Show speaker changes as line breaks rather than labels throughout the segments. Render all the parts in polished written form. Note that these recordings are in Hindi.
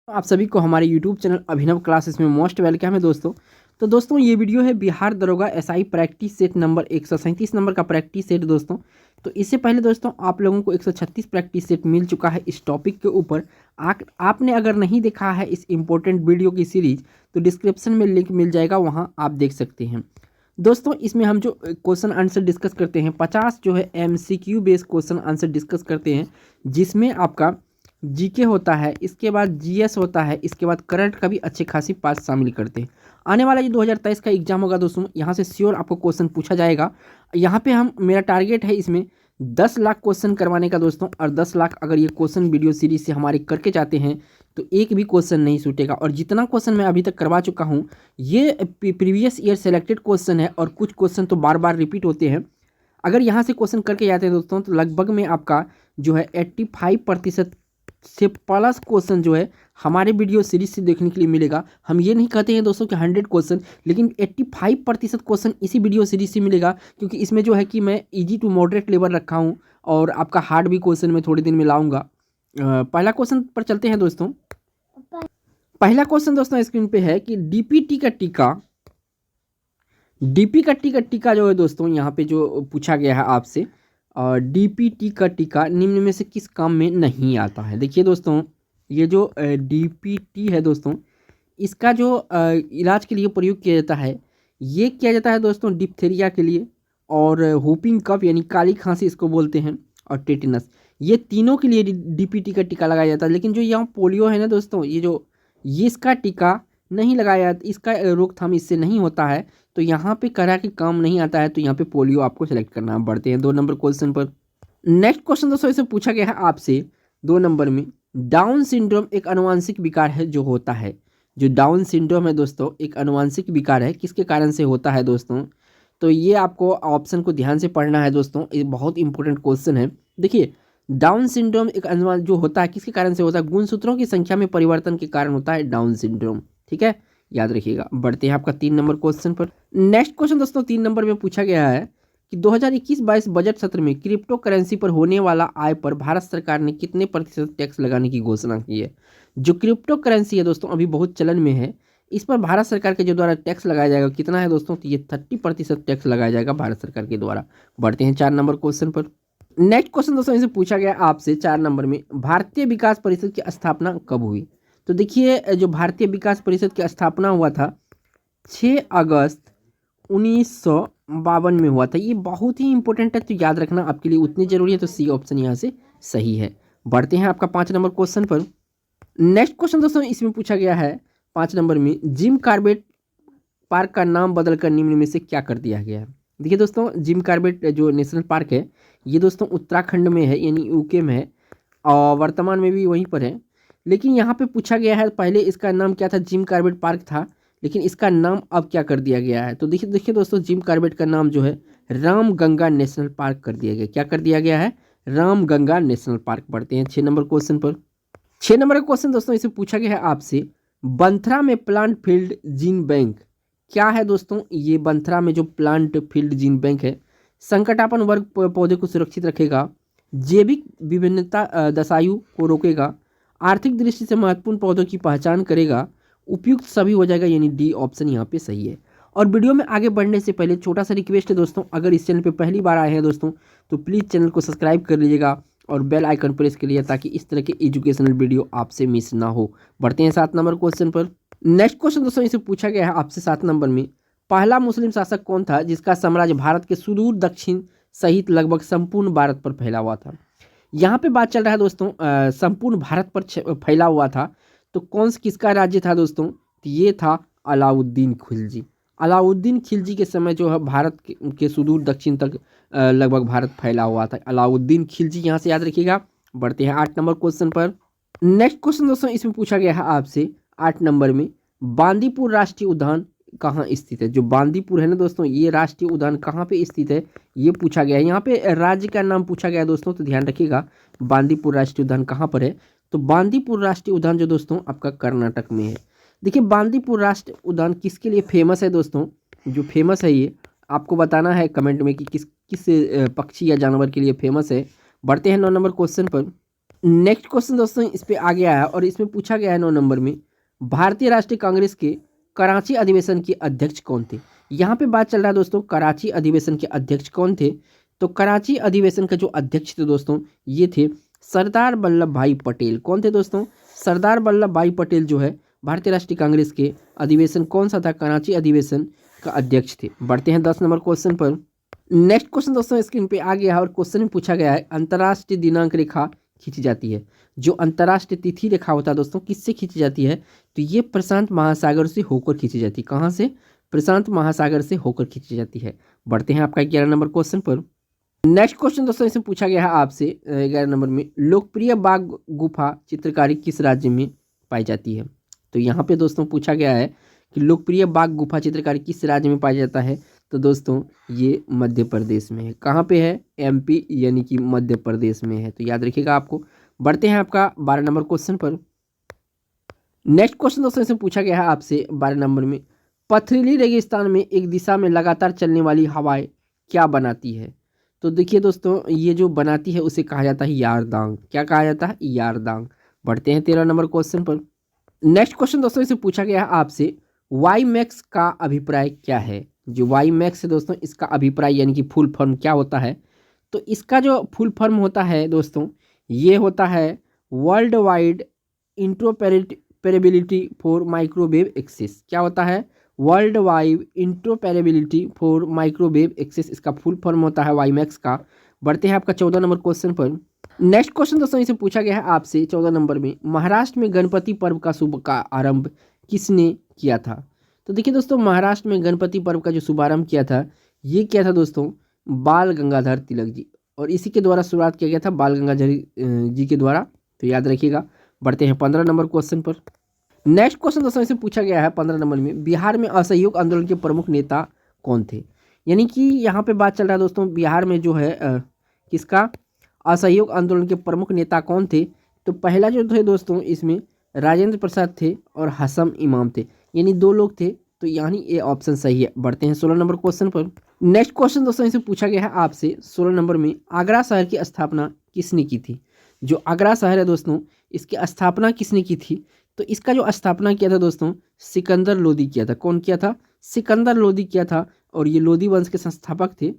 आप सभी को हमारे यूट्यूब चैनल अभिनव क्लासेस में मोस्ट वेलकम है दोस्तों। तो दोस्तों ये वीडियो है बिहार दरोगा SI practice set number 137 number का प्रैक्टिस सेट दोस्तों। तो इससे पहले दोस्तों आप लोगों को 136 प्रैक्टिस सेट मिल चुका है इस टॉपिक के ऊपर। आपने अगर नहीं देखा है इस इम्पोर्टेंट वीडियो की सीरीज तो डिस्क्रिप्शन में लिंक मिल जाएगा, वहाँ आप देख सकते हैं। दोस्तों इसमें हम जो क्वेश्चन आंसर डिस्कस करते हैं 50 जो है MCQ based question answer discuss करते हैं, जिसमें आपका जीके होता है, इसके बाद जीएस होता है, इसके बाद करंट का भी अच्छे खासी पार्ट शामिल करते हैं। आने वाला जो 2023 का एग्जाम होगा दोस्तों, यहाँ से श्योर आपको क्वेश्चन पूछा जाएगा। यहाँ पे मेरा टारगेट है इसमें 10 लाख क्वेश्चन करवाने का दोस्तों, और 10 लाख अगर ये क्वेश्चन वीडियो सीरीज से हमारे करके जाते हैं तो एक भी क्वेश्चन नहीं छूटेगा। और जितना क्वेश्चन मैं अभी तक करवा चुका हूँ ये प्रीवियस ईयर सेलेक्टेड क्वेश्चन है, और कुछ क्वेश्चन तो बार बार रिपीट होते हैं। अगर यहाँ से क्वेश्चन करके जाते हैं दोस्तों तो लगभग में आपका जो है 85% से प्लस क्वेश्चन जो है हमारे वीडियो सीरीज से देखने के लिए मिलेगा। हम ये नहीं कहते हैं दोस्तों कि 100 क्वेश्चन, लेकिन 85% क्वेश्चन इसी वीडियो सीरीज से मिलेगा, क्योंकि इसमें जो है कि मैं इजी टू मॉडरेट लेवल रखा हूँ, और आपका हार्ड भी क्वेश्चन मैं थोड़े दिन में लाऊंगा। पहला क्वेश्चन पर चलते हैं दोस्तों। पहला क्वेश्चन दोस्तों स्क्रीन पे है कि डीपीटी का टीका जो है दोस्तों यहाँ पे जो पूछा गया है आपसे, डीपीटी का टीका निम्न में से किस काम में नहीं आता है। देखिए दोस्तों ये जो डीपीटी है दोस्तों, इसका जो इलाज के लिए प्रयोग किया जाता है, ये किया जाता है दोस्तों डिप्थेरिया के लिए, और होपिंग कफ यानी काली खांसी इसको बोलते हैं, और टेटनस, ये तीनों के लिए डीपीटी का टीका लगाया जाता है। लेकिन जो यहाँ पोलियो है ना दोस्तों, ये इसका टीका नहीं लगाया, इसका रोकथाम इससे नहीं होता है, तो यहाँ पे करा के काम नहीं आता है, तो यहाँ पे पोलियो आपको सेलेक्ट करना है। बढ़ते हैं 2 नंबर क्वेश्चन पर। नेक्स्ट क्वेश्चन दोस्तों इसे पूछा गया है आपसे 2 नंबर में, डाउन सिंड्रोम एक आनुवंशिक विकार है जो होता है। जो डाउन सिंड्रोम है दोस्तों एक आनुवंशिक विकार है, किसके कारण से होता है दोस्तों, तो ये आपको ऑप्शन को ध्यान से पढ़ना है दोस्तों, ये बहुत इंपॉर्टेंट क्वेश्चन है। देखिए डाउन सिंड्रोम एक जो होता है किसके कारण से होता है, गुणसूत्रों की संख्या में परिवर्तन के कारण होता है डाउन सिंड्रोम, ठीक है, याद रखिएगा। बढ़ते हैं आपका 3 नंबर क्वेश्चन पर। नेक्स्ट क्वेश्चन दोस्तों 3 नंबर में पूछा गया है कि 2021-22 बजट सत्र में क्रिप्टो करेंसी पर होने वाला आय पर भारत सरकार ने कितने प्रतिशत टैक्स लगाने की घोषणा की है। जो क्रिप्टो करेंसी है दोस्तों अभी बहुत चलन में है, इस पर भारत सरकार के जो द्वारा टैक्स लगाया जाएगा कितना है दोस्तों, तो ये 30% टैक्स लगाया जाएगा भारत सरकार के द्वारा। बढ़ते हैं 4 नंबर क्वेश्चन पर। नेक्स्ट क्वेश्चन दोस्तों इसे पूछा गया आपसे 4 नंबर में, भारतीय विकास परिषद की स्थापना कब हुई। तो देखिए जो भारतीय विकास परिषद की स्थापना हुआ था 6 अगस्त 1952 में हुआ था। ये बहुत ही इंपॉर्टेंट है, तो याद रखना आपके लिए उतनी जरूरी है, तो सी ऑप्शन यहाँ से सही है। बढ़ते हैं आपका 5 नंबर क्वेश्चन पर। नेक्स्ट क्वेश्चन दोस्तों इसमें पूछा गया है 5 नंबर में, जिम कॉर्बेट पार्क का नाम बदलकर निम्न में से क्या कर दिया गया है। देखिए दोस्तों जिम कॉर्बेट जो नेशनल पार्क है ये दोस्तों उत्तराखंड में है, यानी यूके में है, और वर्तमान में भी वहीं पर है। लेकिन यहाँ पे पूछा गया है पहले इसका नाम क्या था, जिम कॉर्बेट पार्क था, लेकिन इसका नाम अब क्या कर दिया गया है। तो देखिए दोस्तों जिम कॉर्बेट का नाम जो है रामगंगा नेशनल पार्क कर दिया गया। क्या कर दिया गया है, रामगंगा नेशनल पार्क। बढ़ते हैं 6 नंबर क्वेश्चन पर। 6 नंबर का क्वेश्चन दोस्तों इसे पूछा गया है आपसे, बंथरा में प्लांट फील्ड जीन बैंक क्या है दोस्तों। ये बंथरा में जो प्लांट फील्ड जीन बैंक है, संकटापन्न वर्ग पौधे को सुरक्षित रखेगा, जैविक विभिन्नता दशायु को रोकेगा, आर्थिक दृष्टि से महत्वपूर्ण पौधों की पहचान करेगा, उपयुक्त सभी हो जाएगा, यानी डी ऑप्शन यहाँ पे सही है। और वीडियो में आगे बढ़ने से पहले छोटा सा रिक्वेस्ट है दोस्तों, अगर इस चैनल पे पहली बार आए हैं दोस्तों तो प्लीज़ चैनल को सब्सक्राइब कर लीजिएगा और बेल आइकन प्रेस कर लीजिए, ताकि इस तरह के एजुकेशनल वीडियो आपसे मिस ना हो। बढ़ते हैं 7 नंबर क्वेश्चन पर। नेक्स्ट क्वेश्चन दोस्तों इसे पूछा गया है आपसे 7 नंबर में, पहला मुस्लिम शासक कौन था जिसका साम्राज्य भारत के सुदूर दक्षिण सहित लगभग संपूर्ण भारत पर फैला हुआ था। यहाँ पे बात चल रहा है दोस्तों संपूर्ण भारत पर फैला हुआ था, तो किसका राज्य था दोस्तों, तो ये था अलाउद्दीन खिलजी। अलाउद्दीन खिलजी के समय जो है भारत के सुदूर दक्षिण तक लगभग भारत फैला हुआ था, अलाउद्दीन खिलजी, यहाँ से याद रखिएगा। बढ़ते हैं 8 नंबर क्वेश्चन पर। नेक्स्ट क्वेश्चन दोस्तों इसमें पूछा गया है आपसे 8 नंबर में, बांदीपुर राष्ट्रीय उद्यान कहाँ स्थित है। जो बांदीपुर है ना दोस्तों, ये राष्ट्रीय उद्यान कहाँ पे स्थित है ये पूछा गया है। यहाँ पे राज्य का नाम पूछा गया है दोस्तों, तो ध्यान रखिएगा बांदीपुर राष्ट्रीय उद्यान कहाँ पर है। तो बांदीपुर राष्ट्रीय उद्यान जो दोस्तों आपका कर्नाटक में है। देखिए बांदीपुर राष्ट्रीय उद्यान किसके लिए फेमस है दोस्तों, जो फेमस है ये आपको बताना है कमेंट में कि किस किस पक्षी या जानवर के लिए फेमस है। बढ़ते हैं 9 नंबर क्वेश्चन पर। नेक्स्ट क्वेश्चन दोस्तों इस पे आ गया है और इसमें पूछा गया है 9 नंबर में, भारतीय राष्ट्रीय कांग्रेस के कराची अधिवेशन के अध्यक्ष कौन थे। यहाँ पे बात चल रहा है दोस्तों कराची अधिवेशन के अध्यक्ष कौन थे। तो कराची अधिवेशन का जो अध्यक्ष थे दोस्तों ये थे सरदार वल्लभ भाई पटेल। कौन थे दोस्तों? सरदार वल्लभ भाई पटेल जो है भारतीय राष्ट्रीय कांग्रेस के अधिवेशन कौन सा था, कराची अधिवेशन का अध्यक्ष थे। बढ़ते हैं 10 नंबर क्वेश्चन पर। नेक्स्ट क्वेश्चन दोस्तों स्क्रीन पे आ गया है और क्वेश्चन में पूछा गया है अंतर्राष्ट्रीय दिनांक रेखा खींची जाती है। जो अंतर्राष्ट्रीय तिथि रेखा होता है दोस्तों किससे खींची जाती है? तो ये प्रशांत महासागर से होकर खींची जाती है। कहाँ से? प्रशांत महासागर से होकर खींची जाती है। बढ़ते हैं आपका 11 नंबर क्वेश्चन पर। नेक्स्ट क्वेश्चन दोस्तों इसमें पूछा गया है आपसे 11 नंबर में, लोकप्रिय बाघ गुफा चित्रकारी किस राज्य में पाई जाती है। तो यहाँ पे दोस्तों पूछा गया है कि लोकप्रिय बाघ गुफा चित्रकारी किस राज्य में पाया जाता है। तो दोस्तों ये मध्य प्रदेश में है। कहाँ पे है? एमपी यानी कि मध्य प्रदेश में है, तो याद रखिएगा आपको। बढ़ते हैं आपका 12 नंबर क्वेश्चन पर। नेक्स्ट क्वेश्चन दोस्तों इसमें पूछा गया है आपसे 12 नंबर में, पथरीली रेगिस्तान में एक दिशा में लगातार चलने वाली हवाएं क्या बनाती है। तो देखिए दोस्तों ये जो बनाती है उसे कहा जाता है यारदांग। क्या कहा जाता है? यारदांग। बढ़ते हैं 13 नंबर क्वेश्चन पर। नेक्स्ट क्वेश्चन दोस्तों इसे पूछा गया है आपसे, वाई मैक्स का अभिप्राय क्या है। जो वाई मैक्स है दोस्तों इसका अभिप्राय यानी कि फुल फॉर्म क्या होता है। तो इसका जो फुल फॉर्म होता है दोस्तों ये होता है world wide interoperability for microwave access. क्या होता है? World wide interoperability for microwave access, इसका फुल फॉर्म होता है वाई मैक्स का। बढ़ते हैं आपका 14 नंबर क्वेश्चन पर। नेक्स्ट क्वेश्चन दोस्तों इसे पूछा गया है आपसे 14 नंबर में, महाराष्ट्र में गणपति पर्व का शुभ का आरंभ किसने किया था। तो देखिए दोस्तों महाराष्ट्र में गणपति पर्व का जो शुभारंभ किया था ये किया था दोस्तों बाल गंगाधर तिलक जी, और इसी के द्वारा शुरुआत किया गया था बाल गंगाधर जी के द्वारा, तो याद रखिएगा। बढ़ते हैं 15 नंबर क्वेश्चन पर। नेक्स्ट क्वेश्चन दोस्तों इसे पूछा गया है 15 नंबर में, बिहार में असहयोग आंदोलन के प्रमुख नेता कौन थे। यानी कि यहाँ पे बात चल रहा है दोस्तों बिहार में जो है किसका असहयोग आंदोलन के प्रमुख नेता कौन थे। तो पहला जो थे दोस्तों इसमें राजेंद्र प्रसाद थे और हसम इमाम थे, यानी 2 लोग थे, तो यानी ये ऑप्शन सही है। बढ़ते हैं 16 नंबर क्वेश्चन पर। नेक्स्ट क्वेश्चन दोस्तों इसे पूछा गया है आपसे 16 नंबर में, आगरा शहर की स्थापना किसने की थी। जो आगरा शहर है दोस्तों इसकी स्थापना किसने की थी। तो इसका जो स्थापना किया था दोस्तों सिकंदर लोदी किया था। कौन किया था? सिकंदर लोदी किया था, और ये लोदी वंश के संस्थापक थे।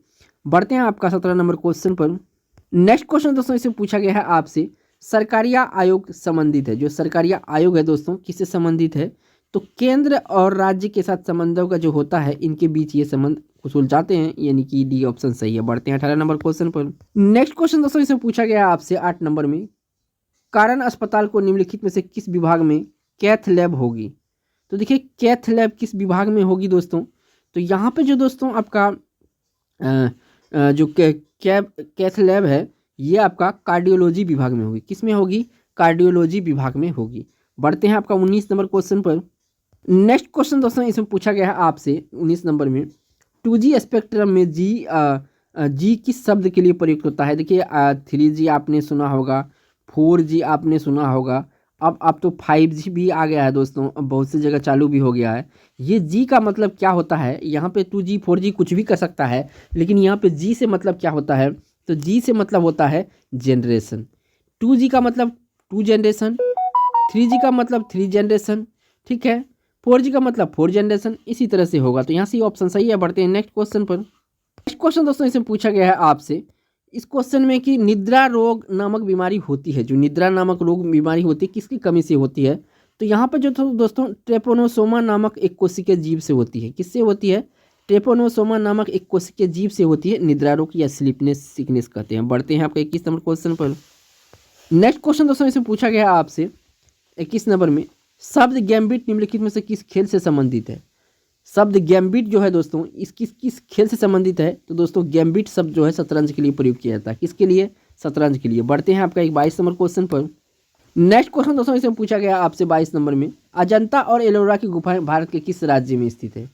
बढ़ते हैं आपका 17 नंबर क्वेश्चन पर। नेक्स्ट क्वेश्चन दोस्तों इसे पूछा गया है आपसे, सरकारिया आयोग संबंधित है। जो सरकारिया आयोग है दोस्तों किससे संबंधित है। तो केंद्र और राज्य के साथ संबंधों का जो होता है इनके बीच ये संबंध को सुलझाते हैं, यानी कि डी ऑप्शन सही है। बढ़ते हैं 18 नंबर क्वेश्चन पर। नेक्स्ट क्वेश्चन दोस्तों इसे पूछा गया है आपसे 8 नंबर में, कारण अस्पताल को निम्नलिखित में से किस विभाग में कैथ लैब होगी। तो देखिए कैथ लैब किस विभाग में होगी दोस्तों। तो यहाँ पे जो दोस्तों आपका जो कैथ लैब है ये आपका कार्डियोलॉजी विभाग में होगी। किस में होगी? कार्डियोलॉजी विभाग में होगी। बढ़ते हैं आपका 19 नंबर क्वेश्चन पर। नेक्स्ट क्वेश्चन दोस्तों इसमें पूछा गया है आपसे 19 नंबर में, 2G स्पेक्ट्रम में जी किस शब्द के लिए प्रयुक्त होता है। देखिए 3G आपने सुना होगा, 4G आपने सुना होगा, अब तो 5G भी आ गया है दोस्तों, अब बहुत सी जगह चालू भी हो गया है। ये जी का मतलब क्या होता है? यहाँ पे 2G 4G कुछ भी कर सकता है, लेकिन यहाँ पे जी से मतलब क्या होता है। तो जी से मतलब होता है जनरेशन। 2G का मतलब 2 जनरेशन, 3G का मतलब 3 जनरेशन, ठीक है, 4G का मतलब 4 जनरेशन, इसी तरह से होगा। तो यहाँ से ऑप्शन सही है। बढ़ते हैं नेक्स्ट क्वेश्चन पर। नेक्स्ट क्वेश्चन दोस्तों इसमें पूछा गया है आपसे इस क्वेश्चन में कि निद्रा रोग नामक बीमारी होती है। जो निद्रा नामक रोग बीमारी होती है किसकी कमी से होती है। तो यहाँ पर जो दोस्तों ट्रेपोनोसोमा नामक एक कोशिकीय जीव से होती है। किससे होती है? ट्रेपोनोसोमा नामक एक कोशिकीय जीव से होती है निद्रा रोग या स्लीपनेस सिकनेस कहते हैं। बढ़ते हैं आपका 21 नंबर क्वेश्चन पर। नेक्स्ट क्वेश्चन दोस्तों इसमें पूछा गया है आपसे 21 नंबर में, शब्द गैम्बिट निम्नलिखित में से किस खेल से संबंधित है। शब्द गैम्बिट जो है दोस्तों इस किस खेल से संबंधित है। तो दोस्तों गैम्बिट शब्द जो है शतरंज के लिए प्रयोग किया जाता है। किसके लिए? शतरंज के लिए। बढ़ते हैं आपका 22 नंबर क्वेश्चन पर। नेक्स्ट क्वेश्चन दोस्तों इसमें पूछा गया आपसे 22 नंबर में, अजंता और एलोरा की गुफाएं भारत के किस राज्य में स्थित है।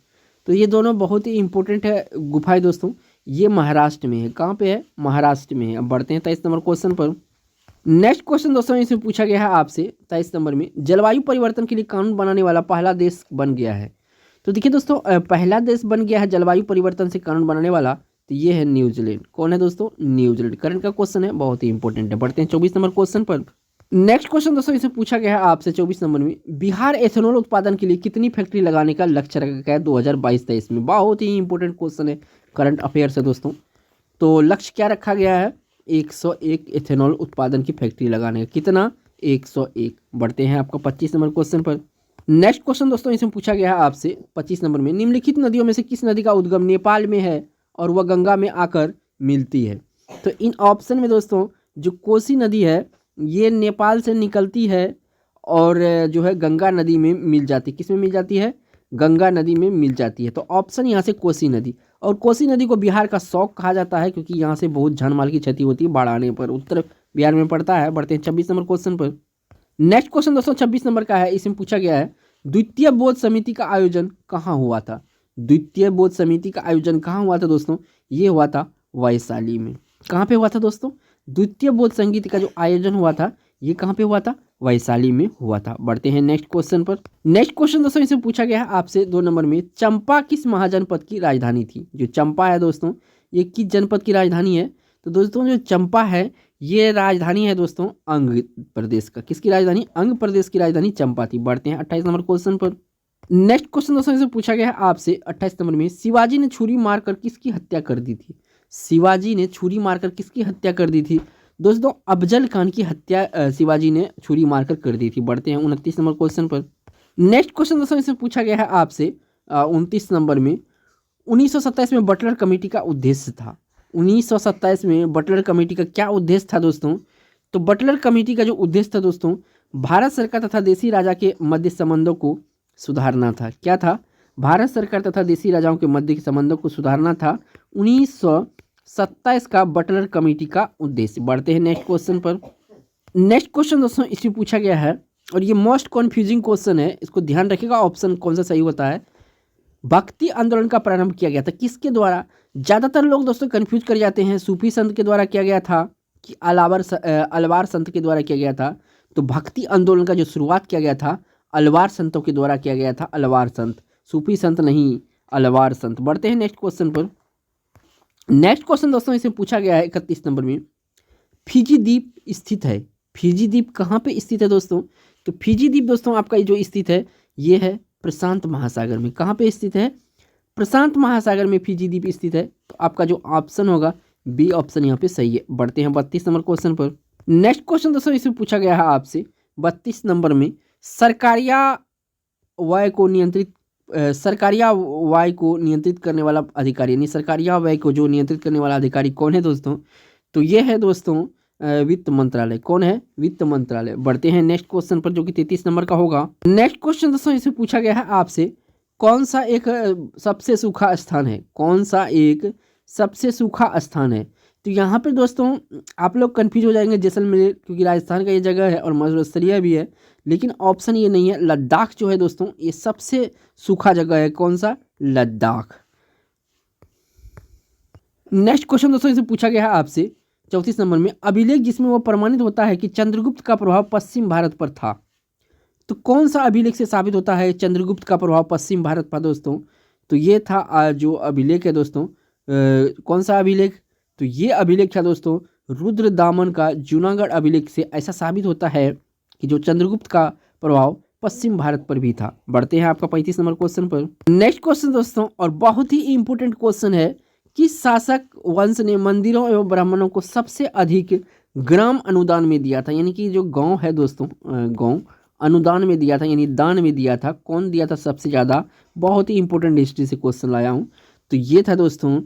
तो ये दोनों बहुत ही इंपॉर्टेंट है गुफाएं दोस्तों, ये महाराष्ट्र में है। कहाँ पे है? महाराष्ट्र में है। अब बढ़ते हैं 23 नंबर क्वेश्चन पर। नेक्स्ट क्वेश्चन दोस्तों इसमें पूछा गया है आपसे 23 नंबर में, जलवायु परिवर्तन के लिए कानून बनाने वाला पहला देश बन गया है। तो देखिए दोस्तों पहला देश बन गया है जलवायु परिवर्तन से कानून बनाने वाला, तो ये है न्यूजीलैंड। कौन है दोस्तों? न्यूजीलैंड। करंट का क्वेश्चन है, बहुत ही इंपॉर्टेंट है। बढ़ते हैं 24 नंबर क्वेश्चन पर। नेक्स्ट क्वेश्चन दोस्तों इसमें पूछा गया है आपसे 24 नंबर में, बिहार एथेनॉल उत्पादन के लिए कितनी फैक्ट्री लगाने का लक्ष्य रखा गया है 2022-23 में। बहुत ही इंपॉर्टेंट क्वेश्चन है, करंट अफेयर्स है दोस्तों। तो लक्ष्य क्या रखा गया है, 101 एथेनॉल उत्पादन की फैक्ट्री लगाने का। कितना, 101। बढ़ते हैं आपका 25 नंबर क्वेश्चन पर। नेक्स्ट क्वेश्चन दोस्तों इसमें पूछा गया है आपसे 25 नंबर में, निम्नलिखित नदियों में से किस नदी का उद्गम नेपाल में है और वह गंगा में आकर मिलती है। तो इन ऑप्शन में दोस्तों जो कोसी नदी है ये नेपाल से निकलती है और जो है गंगा नदी में मिल जाती है। किस में मिल जाती है, गंगा नदी में मिल जाती है। तो ऑप्शन यहाँ से कोसी नदी, और कोसी नदी को बिहार का शौक कहा जाता है क्योंकि यहाँ से बहुत जानमाल की क्षति होती है बाढ़ आने पर, उत्तर बिहार में पड़ता है। बढ़ते हैं 26 नंबर क्वेश्चन पर। नेक्स्ट क्वेश्चन दोस्तों 26 नंबर का है, इसमें पूछा गया है द्वितीय बोध समिति का आयोजन कहाँ हुआ था। द्वितीय बोध समिति का आयोजन कहाँ हुआ था दोस्तों, ये हुआ था वैशाली में। कहाँ पे हुआ था दोस्तों, द्वितीय बोध संगीत का जो आयोजन हुआ था ये कहाँ पे हुआ था, वैशाली में हुआ था। बढ़ते हैं नेक्स्ट क्वेश्चन पर। नेक्स्ट क्वेश्चन दोस्तों इसे पूछा गया है आपसे 2 नंबर में, चंपा किस महाजनपद की राजधानी थी। जो चंपा है दोस्तों ये किस जनपद की राजधानी है, तो दोस्तों जो चंपा है ये राजधानी है दोस्तों अंग प्रदेश का। किसकी राजधानी, अंग प्रदेश की राजधानी चंपा थी। बढ़ते हैं 28 नंबर क्वेश्चन पर। नेक्स्ट क्वेश्चन दोस्तों इसे पूछा गया है आपसे 28 नंबर में, शिवाजी ने छुरी मारकर किसकी हत्या कर दी थी। शिवाजी ने छुरी मारकर किसकी हत्या कर दी थी दोस्तों, अफजल खान की हत्या शिवाजी ने छुरी मारकर कर दी थी। बढ़ते हैं 29 नंबर क्वेश्चन पर। नेक्स्ट क्वेश्चन दोस्तों इसमें पूछा गया है आपसे 29 नंबर में, 1927 में बटलर कमेटी का उद्देश्य था। 1927 में बटलर कमेटी का क्या उद्देश्य था दोस्तों, तो बटलर कमेटी का जो उद्देश्य था दोस्तों भारत सरकार तथा देसी राजा के मध्य संबंधों को सुधारना था। क्या था, भारत सरकार तथा देसी राजाओं के मध्य के संबंधों को सुधारना था 1927 का बटलर कमेटी का उद्देश्य। बढ़ते हैं नेक्स्ट क्वेश्चन पर। नेक्स्ट क्वेश्चन दोस्तों इसमें पूछा गया है और ये मोस्ट कन्फ्यूजिंग क्वेश्चन है, इसको ध्यान रखिएगा ऑप्शन कौन सा सही होता है। भक्ति आंदोलन का प्रारंभ किया गया था किसके द्वारा, ज़्यादातर लोग दोस्तों कंफ्यूज कर जाते हैं, सूफी संत के द्वारा किया गया था कि अलवार संत के द्वारा किया गया था। तो भक्ति आंदोलन का जो शुरुआत किया गया था अलवार संतों के द्वारा किया गया था, अलवार संत, सूफी संत नहीं, अलवार संत। बढ़ते हैं नेक्स्ट क्वेश्चन पर। नेक्स्ट क्वेश्चन दोस्तों इसे पूछा गया है 31 नंबर में, फिजी द्वीप स्थित है। फिजी द्वीप कहाँ पे स्थित है दोस्तों, तो फिजी द्वीप दोस्तों आपका जो स्थित है ये है प्रशांत महासागर में। कहाँ पे स्थित है, प्रशांत महासागर में फिजी द्वीप स्थित है। तो आपका जो ऑप्शन होगा बी ऑप्शन यहाँ पे सही है। बढ़ते हैं 32 नंबर क्वेश्चन पर। नेक्स्ट क्वेश्चन दोस्तों इसमें पूछा गया है आपसे 32 नंबर में, सरकारिया व्यय को नियंत्रित करने वाला अधिकारी, यानी सरकारिया व्यय को जो नियंत्रित करने वाला अधिकारी कौन है दोस्तों, तो ये है दोस्तों वित्त मंत्रालय। कौन है, वित्त मंत्रालय। बढ़ते हैं नेक्स्ट क्वेश्चन पर जो कि 33 नंबर का होगा। नेक्स्ट क्वेश्चन दोस्तों इसमें पूछा गया है आपसे, कौन सा एक सबसे सूखा स्थान है, कौन सा एक सबसे सूखा स्थान है। तो यहाँ पे दोस्तों आप लोग कंफ्यूज हो जाएंगे, जैसलमेर क्योंकि राजस्थान का ये जगह है और मरुस्थलीय भी है, लेकिन ऑप्शन ये नहीं है। लद्दाख जो है दोस्तों ये सबसे सूखा जगह है। कौन सा, लद्दाख। नेक्स्ट क्वेश्चन दोस्तों इसे पूछा गया है आपसे 34 नंबर में, अभिलेख जिसमें वो प्रमाणित होता है कि चंद्रगुप्त का प्रभाव पश्चिम भारत पर था। तो कौन सा अभिलेख से साबित होता है चंद्रगुप्त का प्रभाव पश्चिम भारत पर दोस्तों, तो ये था जो अभिलेख है दोस्तों, कौन सा अभिलेख, तो ये अभिलेख था दोस्तों रुद्रदामन का जूनागढ़ अभिलेख से ऐसा साबित होता है कि जो चंद्रगुप्त का प्रभाव पश्चिम भारत पर भी था। बढ़ते हैं आपका 35 नंबर क्वेश्चन पर। नेक्स्ट क्वेश्चन दोस्तों और बहुत ही इंपॉर्टेंट क्वेश्चन है, किस शासक वंश ने मंदिरों एवं ब्राह्मणों को सबसे अधिक ग्राम अनुदान में दिया था, यानी कि जो गांव है दोस्तों गांव अनुदान में दिया था, यानी दान में दिया था। कौन दिया था सबसे ज़्यादा, बहुत ही इंपॉर्टेंट हिस्ट्री से क्वेश्चन लाया हूँ। तो ये था दोस्तों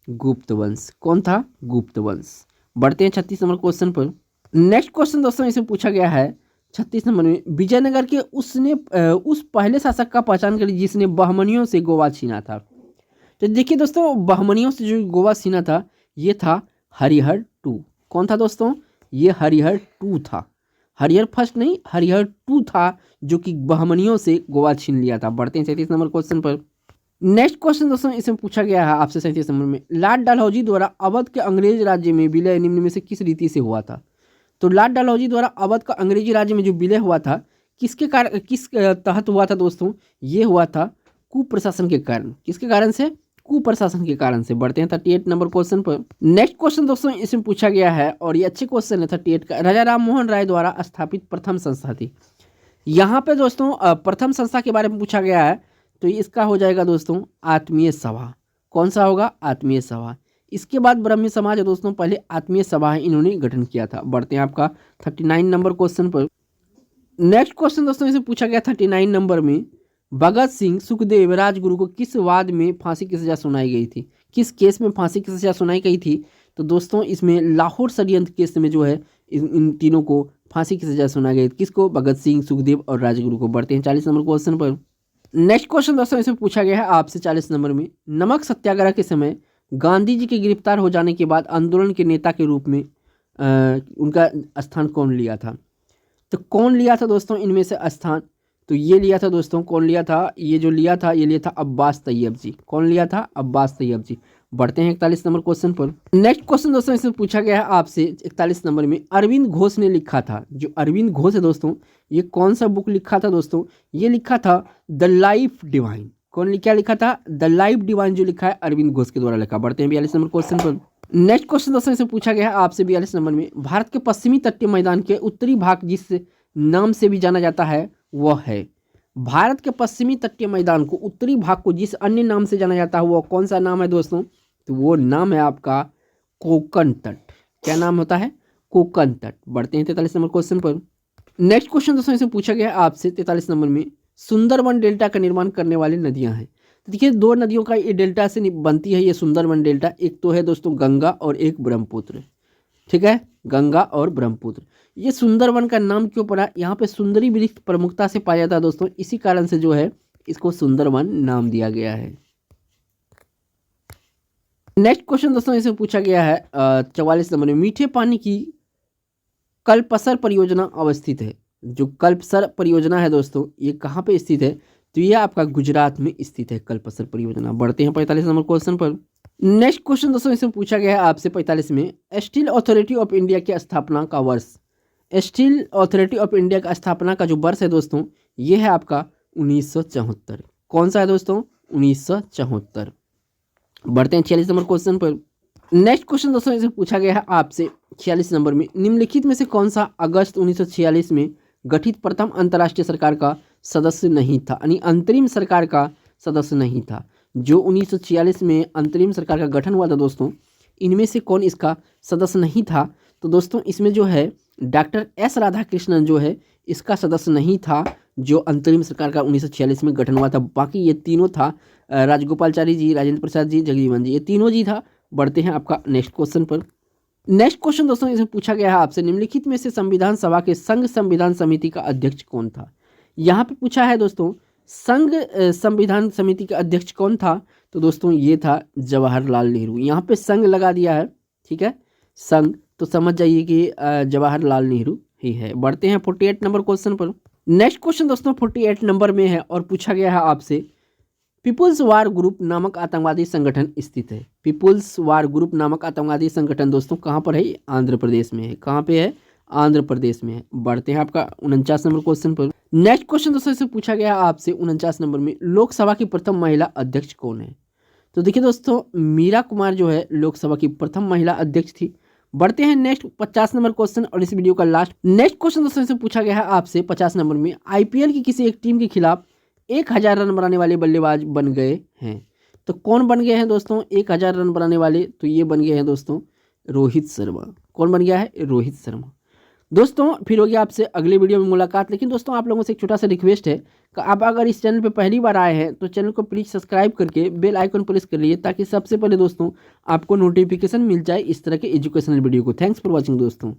गुप्त वंश। कौन था, गुप्त वंश। बढ़ते हैं 36 नंबर क्वेश्चन पर। नेक्स्ट क्वेश्चन दोस्तों इसे पूछा गया है 36 नंबर में, विजयनगर के उस पहले शासक का पहचान करिए जिसने बहमनियों से गोवा छीना था। तो देखिए दोस्तों बहमनियों से जो गोवा छीना था ये था हरिहर 2। कौन था दोस्तों, ये हरिहर 2 था, हरिहर फर्स्ट नहीं, हरिहर 2 था जो कि बहमनियों से गोवा छीन लिया था। बढ़ते हैं 37 नंबर क्वेश्चन पर। नेक्स्ट क्वेश्चन दोस्तों इसमें पूछा गया है आपसे 37 नंबर में, लॉर्ड डलहौजी द्वारा अवध के अंग्रेज राज्य में विलय निम्न में से किस रीति से हुआ था। तो लॉर्ड डलहौजी द्वारा अवध का अंग्रेजी राज्य में जो विलय हुआ था किस तहत हुआ था दोस्तों, ये हुआ था कुप्रशासन के कारण। किसके कारण से, कुप्रशासन के कारण से। बढ़ते हैं 38 नंबर क्वेश्चन पर। नेक्स्ट क्वेश्चन दोस्तों इसमें पूछा गया है और ये अच्छे क्वेश्चन है 38 का। राजा राम मोहन राय द्वारा स्थापित प्रथम संस्था थी। यहाँ पे दोस्तों प्रथम संस्था के बारे में पूछा गया है, तो इसका हो जाएगा दोस्तों आत्मीय सभा। कौन सा होगा? आत्मीय सभा। इसके बाद ब्रह्म समाज है दोस्तों, पहले आत्मीय सभा इन्होंने गठन किया था। बढ़ते हैं आपका 39 नंबर क्वेश्चन पर। नेक्स्ट क्वेश्चन दोस्तों इसे पूछा गया 39 नंबर में, भगत सिंह सुखदेव राजगुरु को किस वाद में फांसी की सजा सुनाई गई थी? किस केस में फांसी की सजा सुनाई गई थी? तो दोस्तों इसमें लाहौर षड्यंत्र केस में जो है इन तीनों को फांसी की सजा सुनाई गई। किसको? भगत सिंह, सुखदेव और राजगुरु को। बढ़ते हैं 40 नंबर क्वेश्चन पर। नेक्स्ट क्वेश्चन दोस्तों इसमें पूछा गया है आपसे 40 नंबर में, नमक सत्याग्रह के समय गांधी जी के गिरफ्तार हो जाने के बाद आंदोलन के नेता के रूप में उनका स्थान कौन लिया था? तो कौन लिया था दोस्तों इनमें से स्थान? तो ये लिया था दोस्तों, कौन लिया था? ये जो लिया था ये लिया था अब्बास तैयब जी। कौन लिया था? अब्बास तैयब जी। बढ़ते हैं 41 नंबर क्वेश्चन पर। नेक्स्ट क्वेश्चन दोस्तों इसमें पूछा गया है आपसे 41 नंबर में, अरविंद घोष ने लिखा था, जो अरविंद घोष है दोस्तों ये कौन सा बुक लिखा था दोस्तों? ये लिखा था द लाइफ डिवाइन। कौन क्या लिखा था? द लाइफ डिवाइन जो लिखा है अरविंद घोष के द्वारा लिखा। बढ़ते हैं 42 नंबर क्वेश्चन पर। नेक्स्ट क्वेश्चन दोस्तों इसमें पूछा गया है आपसे 42 नंबर में, भारत के पश्चिमी तटीय मैदान के उत्तरी भाग जिस नाम से भी जाना जाता है वह है। भारत के पश्चिमी तटीय मैदान को उत्तरी भाग को जिस अन्य नाम से जाना जाता है वह कौन सा नाम है दोस्तों? तो वो नाम है आपका कोंकण तट। क्या नाम होता है? कोंकण तट। बढ़ते हैं 43 नंबर क्वेश्चन पर। नेक्स्ट क्वेश्चन दोस्तों इसमें पूछा गया है आपसे 43 नंबर में, सुंदरवन डेल्टा का निर्माण करने वाली नदियां हैं। तो देखिए दो नदियों का ये डेल्टा से बनती है ये सुंदरवन डेल्टा। एक तो है दोस्तों गंगा और एक ब्रह्मपुत्र। ठीक है, गंगा और ब्रह्मपुत्र। ये सुंदरवन का नाम क्यों पड़ा? यहाँ पे सुंदरी वृक्ष प्रमुखता से पाया जाता है दोस्तों, इसी कारण से जो है इसको सुंदरवन नाम दिया गया है। नेक्स्ट क्वेश्चन दोस्तों इसमें पूछा गया है 44 नंबर में, मीठे पानी की कल्पसर परियोजना अवस्थित है। जो कल्पसर परियोजना है दोस्तों ये कहाँ पे स्थित है? तो ये आपका गुजरात में स्थित है कल्पसर परियोजना। बढ़ते हैं 45 नंबर क्वेश्चन पर। नेक्स्ट क्वेश्चन दोस्तों इसमें पूछा गया है आपसे 45 में, स्टील अथॉरिटी ऑफ इंडिया की स्थापना का वर्ष। स्टील अथॉरिटी ऑफ इंडिया का स्थापना का जो वर्ष है दोस्तों ये है आपका 1974। कौन सा है दोस्तों? 1974। बढ़ते हैं 46 नंबर क्वेश्चन पर। नेक्स्ट क्वेश्चन दोस्तों इसमें पूछा गया है आपसे 46 नंबर में, निम्नलिखित में से कौन सा अगस्त 1946 में गठित प्रथम अंतर्राष्ट्रीय सरकार का सदस्य नहीं था? यानी अंतरिम सरकार का सदस्य नहीं था। जो 1946 में अंतरिम सरकार का गठन हुआ था दोस्तों, इनमें से कौन इसका सदस्य नहीं था? तो दोस्तों इसमें जो है डॉक्टर एस राधाकृष्णन जो है इसका सदस्य नहीं था, जो अंतरिम सरकार का 1946 में गठन हुआ था। बाकी ये तीनों था, राजगोपालचारी जी, राजेंद्र प्रसाद जी, जगजीवन जी, ये तीनों जी था। बढ़ते हैं आपका नेक्स्ट क्वेश्चन पर। नेक्स्ट क्वेश्चन दोस्तों इसमें पूछा गया है आपसे, निम्नलिखित में से संविधान सभा के संघ संविधान समिति का अध्यक्ष कौन था? यहाँ पे पूछा है दोस्तों संघ संविधान समिति का अध्यक्ष कौन था? तो दोस्तों ये था जवाहरलाल नेहरू। यहाँ पे संघ लगा दिया है, ठीक है, संघ, तो समझ जाइए कि जवाहरलाल नेहरू ही है। बढ़ते हैं 48 नंबर क्वेश्चन पर। नेक्स्ट क्वेश्चन दोस्तों 48 नंबर में है और पूछा गया है आपसे, पीपुल्स वार ग्रुप नामक आतंकवादी संगठन स्थित है। पीपुल्स वार ग्रुप नामक आतंकवादी संगठन दोस्तों कहाँ पर है? आंध्र प्रदेश में है। कहाँ पे है? आंध्र प्रदेश में है। बढ़ते हैं आपका 49 नंबर क्वेश्चन पर। नेक्स्ट क्वेश्चन दोस्तों इससे पूछा गया आपसे 49 नंबर में, लोकसभा की प्रथम महिला अध्यक्ष कौन है? तो देखिए दोस्तों मीरा कुमार जो है लोकसभा की प्रथम महिला अध्यक्ष थी। बढ़ते हैं नेक्स्ट 50 नंबर क्वेश्चन और इस वीडियो का लास्ट। नेक्स्ट क्वेश्चन दोस्तों इससे पूछा गया है आपसे 50 नंबर में, आईपीएल की किसी एक टीम के खिलाफ 1000 रन बनाने वाले बल्लेबाज बन गए हैं। तो कौन बन गए हैं दोस्तों 1000 रन बनाने वाले? तो ये बन गए हैं दोस्तों रोहित शर्मा। कौन बन गया है? रोहित शर्मा। दोस्तों फिर होगी आपसे अगले वीडियो में मुलाकात। लेकिन दोस्तों आप लोगों से एक छोटा सा रिक्वेस्ट है कि आप अगर इस चैनल पे पहली बार आए हैं तो चैनल को प्लीज़ सब्सक्राइब करके बेल आइकन प्रेस कर लीजिए, ताकि सबसे पहले दोस्तों आपको नोटिफिकेशन मिल जाए इस तरह के एजुकेशनल वीडियो को। थैंक्स फॉर वॉचिंग दोस्तों।